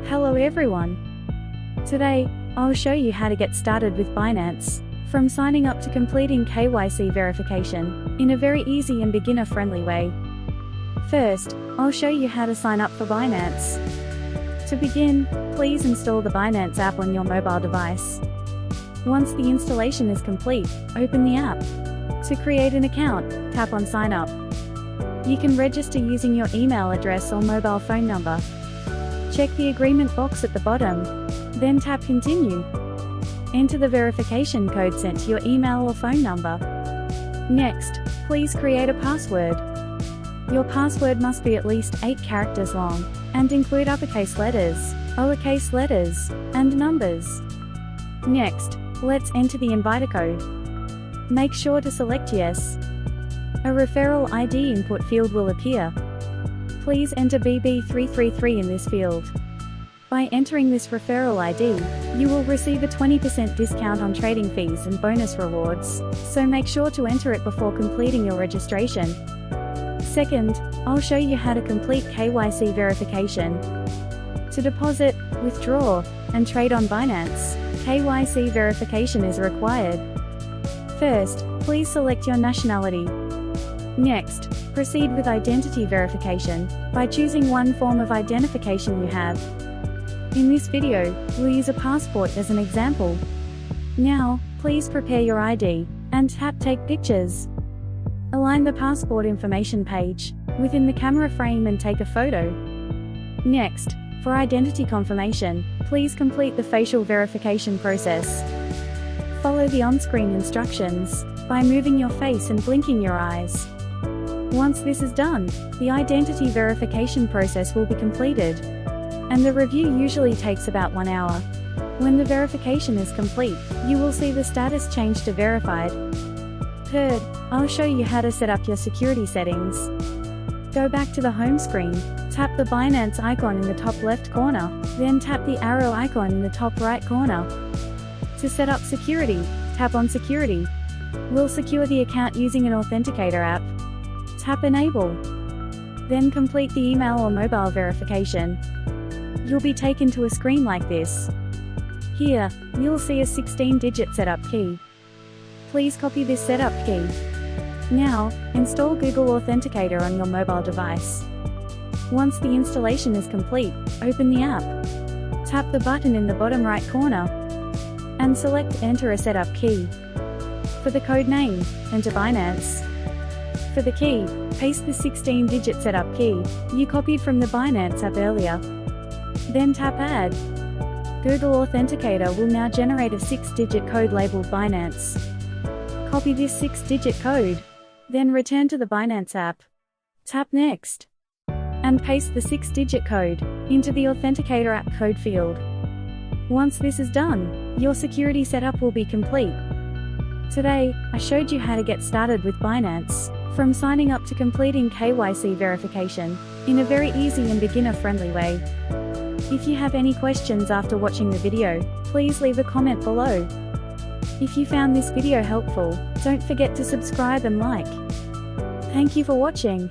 Hello everyone. Today, I'll show you how to get started with Binance, from signing up to completing KYC verification, in a very easy and beginner-friendly way. First, I'll show you how to sign up for Binance. To begin, please install the Binance app on your mobile device. Once the installation is complete, open the app. To create an account, tap on Sign Up. You can register using your email address or mobile phone number. Check the agreement box at the bottom, then tap Continue. Enter the verification code sent to your email or phone number. Next, please create a password. Your password must be at least 8 characters long, and include uppercase letters, lowercase letters, and numbers. Next, let's enter the inviter code. Make sure to select Yes. A referral ID input field will appear. Please enter BB333 in this field. By entering this referral ID, you will receive a 20% discount on trading fees and bonus rewards, so make sure to enter it before completing your registration. Second, I'll show you how to complete KYC verification. To deposit, withdraw, and trade on Binance, KYC verification is required. First, please select your nationality. Next, proceed with identity verification, by choosing one form of identification you have. In this video, we'll use a passport as an example. Now, please prepare your ID, and tap Take Pictures. Align the passport information page within the camera frame and take a photo. Next, for identity confirmation, please complete the facial verification process. Follow the on-screen instructions by moving your face and blinking your eyes. Once this is done, the identity verification process will be completed, and the review usually takes about 1 hour. When the verification is complete, you will see the status change to verified. Third, I'll show you how to set up your security settings. Go back to the home screen, tap the Binance icon in the top left corner, then tap the arrow icon in the top right corner. To set up security, tap on Security. We'll secure the account using an authenticator app. Tap Enable. Then complete the email or mobile verification. You'll be taken to a screen like this. Here, you'll see a 16-digit setup key. Please copy this setup key. Now, install Google Authenticator on your mobile device. Once the installation is complete, open the app. Tap the button in the bottom right corner, and select Enter a setup key. For the code name, enter Binance. For the key, paste the 16-digit setup key you copied from the Binance app earlier. Then tap Add. Google Authenticator will now generate a 6-digit code labeled Binance. Copy this 6-digit code, then return to the Binance app. Tap Next, and paste the 6-digit code into the Authenticator app code field. Once this is done, your security setup will be complete. Today, I showed you how to get started with Binance, from signing up to completing KYC verification, in a very easy and beginner-friendly way. If you have any questions after watching the video, please leave a comment below. If you found this video helpful, don't forget to subscribe and like. Thank you for watching.